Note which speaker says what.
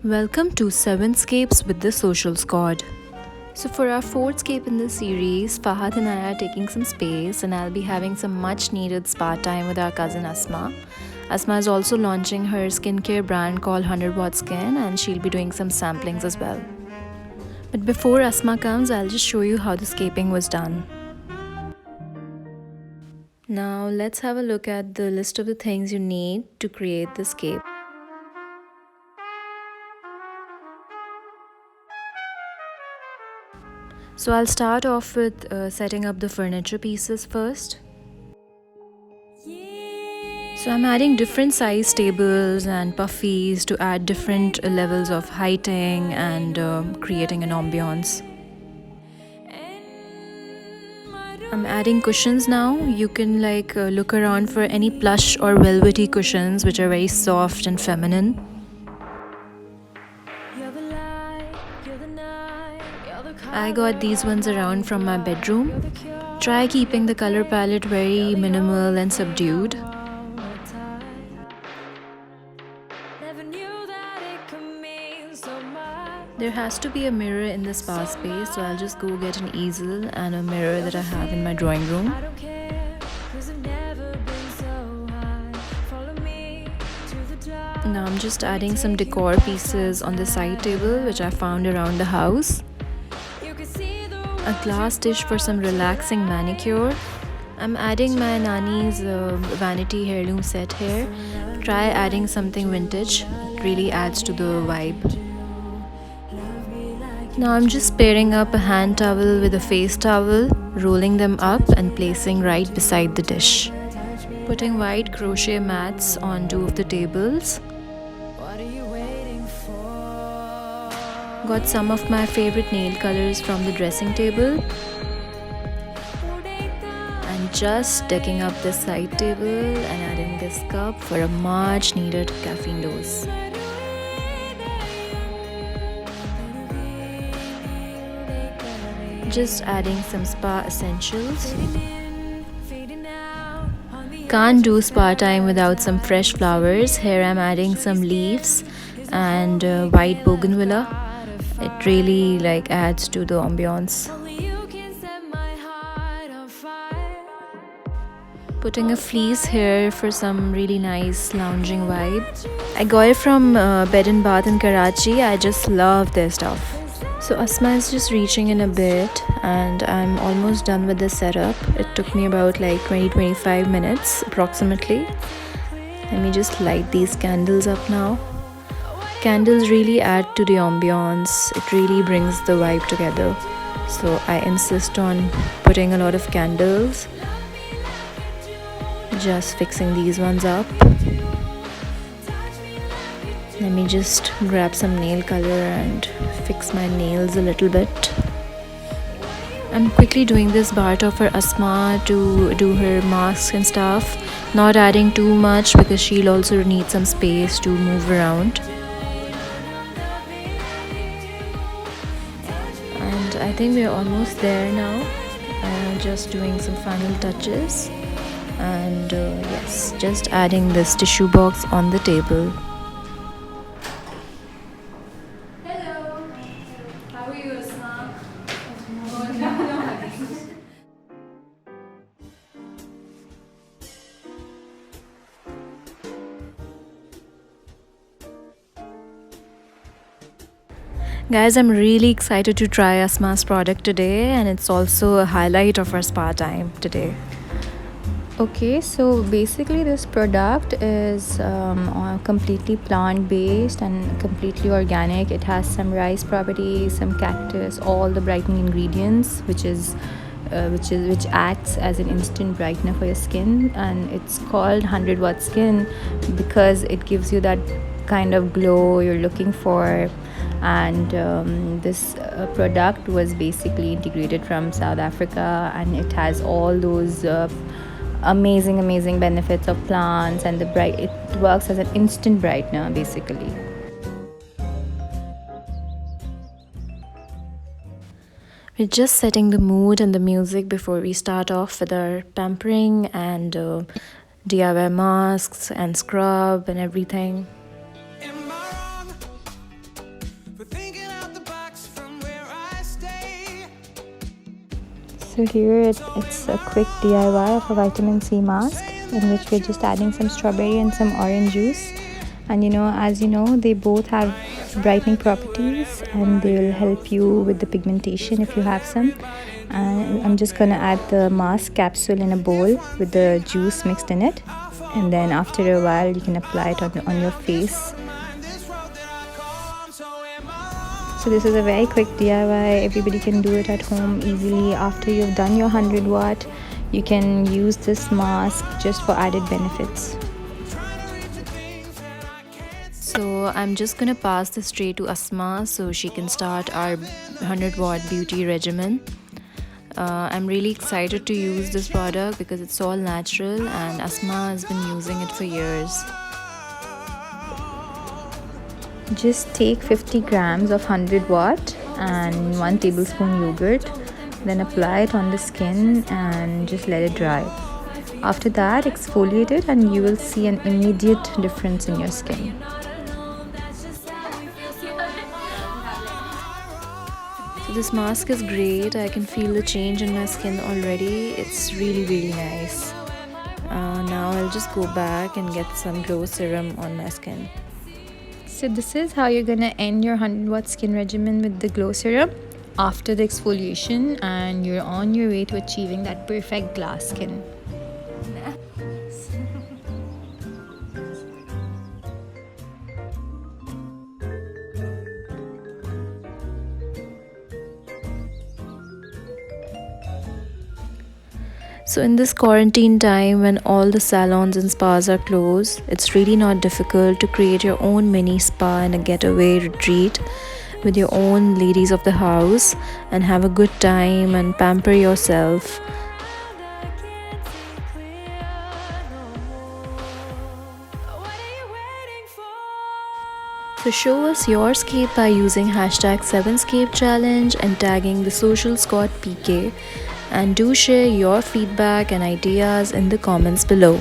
Speaker 1: Welcome to 7 Scapes with the Social Squad. So, for our fourth scape in this series, Fahad and I are taking some space, and I'll be having some much needed spa time with our cousin Asma. Asma is also launching her skincare brand called 100 Watt Skin, and she'll be doing some samplings as well. But before Asma comes, I'll just show you how the scaping was done. Now, let's have a look at the list of the things you need to create the scape. So I'll start off with setting up the furniture pieces first. So I'm adding different size tables and puffies to add different levels of heighting and creating an ambiance. I'm adding cushions now. You can look around for any plush or velvety cushions which are very soft and feminine. I got these ones around from my bedroom. Try keeping the color palette very minimal and subdued. There has to be a mirror in the spa space, so I'll just go get an easel and a mirror that I have in my drawing room. Now I'm just adding some decor pieces on the side table which I found around the house. A glass dish for some relaxing manicure. I'm adding my Nani's vanity heirloom set here. Try adding something vintage. It really adds to the vibe. Now I'm just pairing up a hand towel with a face towel, rolling them up and placing right beside the dish. Putting white crochet mats on two of the tables. Got some of my favorite nail colors from the dressing table. And just decking up the side table and adding this cup for a much needed caffeine dose. Just adding some spa essentials. Can't do spa time without some fresh flowers. Here I'm adding some leaves and white bougainvillea. It really adds to the ambiance. Putting a fleece here for some really nice lounging vibe. I got it from Bed and Bath in Karachi. I just love their stuff. So Asma is just reaching in a bit and I'm almost done with the setup. It took me about 20-25 minutes approximately. Let me just light these candles up now. Candles really add to the ambiance. It really brings the vibe together. So I insist on putting a lot of candles. Just fixing these ones up. Let me just grab some nail color and fix my nails a little bit. I'm quickly doing this bar top for Asma to do her masks and stuff. Not adding too much because she'll also need some space to move around. And I think we're almost there now. Just doing some final touches. And yes, just adding this tissue box on the table.
Speaker 2: Hello. How are you, Asma?
Speaker 1: Guys, I'm really excited to try Asma's product today, and it's also a highlight of our spa time today.
Speaker 2: Okay, so basically this product is completely plant-based and completely organic. It has some rice properties, some cactus, all the brightening ingredients, which acts as an instant brightener for your skin, and it's called 100 Watt Skin because it gives you that kind of glow you're looking for. And this product was basically integrated from South Africa, and it has all those amazing benefits of plants, and it works as an instant brightener basically.
Speaker 1: We're just setting the mood and the music before we start off with our pampering and DIY masks and scrub and everything.
Speaker 2: So here it's a quick DIY of a vitamin C mask in which we're just adding some strawberry and some orange juice. And as you know, they both have brightening properties and they will help you with the pigmentation if you have some. And I'm just gonna add the mask capsule in a bowl with the juice mixed in it, and then after a while you can apply it on your face. So this is a very quick DIY. Everybody can do it at home easily. After you've done your 100 watt, you can use this mask just for added benefits.
Speaker 1: So I'm just gonna pass this tray to Asma so she can start our 100 watt beauty regimen. I'm really excited to use this product because it's all natural and Asma has been using it for years.
Speaker 2: Just take 50 grams of 100 watt and 1 tablespoon yogurt, then apply it on the skin and just let it dry. After that, exfoliate it and you will see an immediate difference in your skin.
Speaker 1: So this mask is great. I can feel the change in my skin already. It's really nice. Now I'll just go back and get some glow serum on my skin.
Speaker 2: So this is how you're gonna end your 100 watt skin regimen with the glow serum after the exfoliation, and you're on your way to achieving that perfect glass skin.
Speaker 1: So in this quarantine time when all the salons and spas are closed, it's really not difficult to create your own mini spa and a getaway retreat with your own ladies of the house and have a good time and pamper yourself. So show us your Scape by using hashtag 7ScapeChallenge and tagging the social squad PK. And do share your feedback and ideas in the comments below.